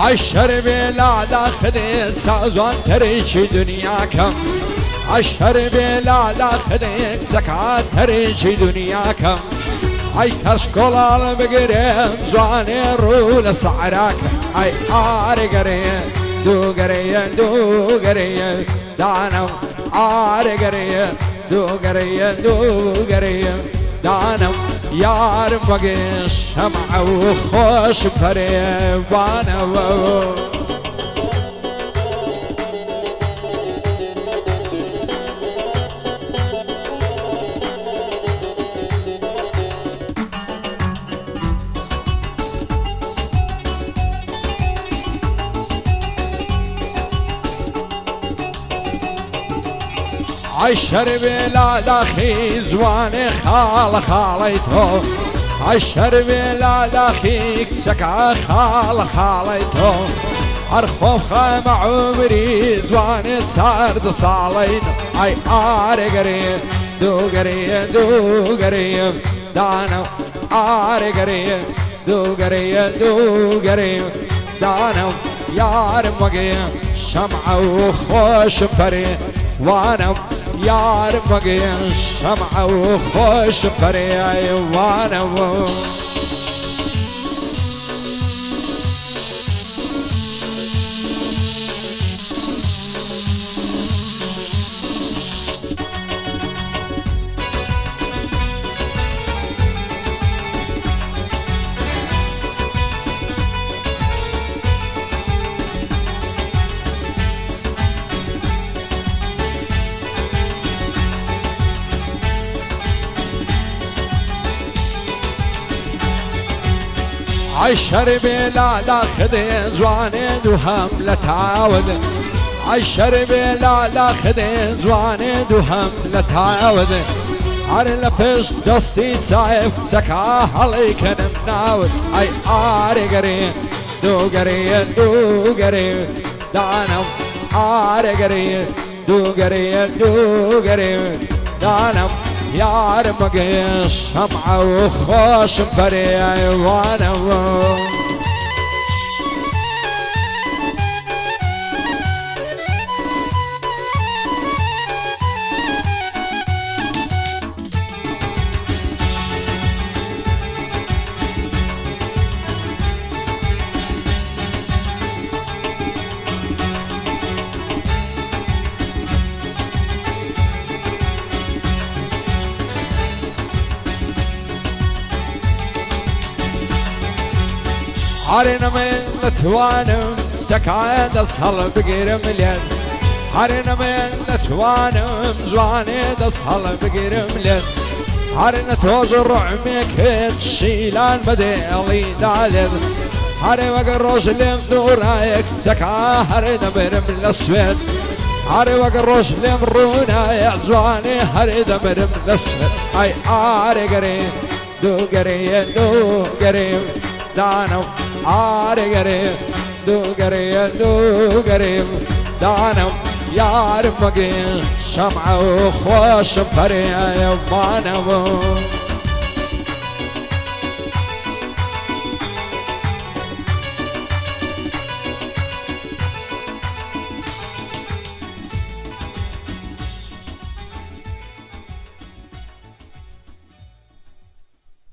عالشرب لا لا خذيت سازوان تريش دنياكم عالشرب لا لا خذيت زكاة تريش دنياكم اي كشكولال بقريم زواني رول صعراكم اي قريم دو قريم دانو قريم دو قريم دانو يار بقيش شمعة وخوش فريبانة عالشرب لا لا خيز واني خاليتو عالشرب لا لا خيك سكع خاليتو عرخوف خام عمري زواني صارد صاليتو اي قريب دو قريب دانو قريب دو قريب دانو يار مقيم شمعة وخوش فريق وانا يار مقيم شمعة وخوش فريق وانا عالشرب لا لا خذين زوانين وهم لتعاود عالشرب لا لا خذين زوانين وهم لتعاود عاللفش دستي سايف سكاه عليك نمناود اي قريب دو قريب دانم قريب دو قريب دانم يار مقيش شمعة وخوش فريق وانا عرنا من توانم سكايد اصهل بقير مليان عرنا من توانم زواني اصهل بقير مليان عرنا توزر عميك تشيلان بديلي دالد عرنا وقروش لم نورايك سكا عرنا برم الاسود عرنا وقروش لم رونايك زواني عرنا برم الاسود اي قريب دو قريب دانو قريب دو قريب دانو يار مقيم شمعة وخوش فريق وانا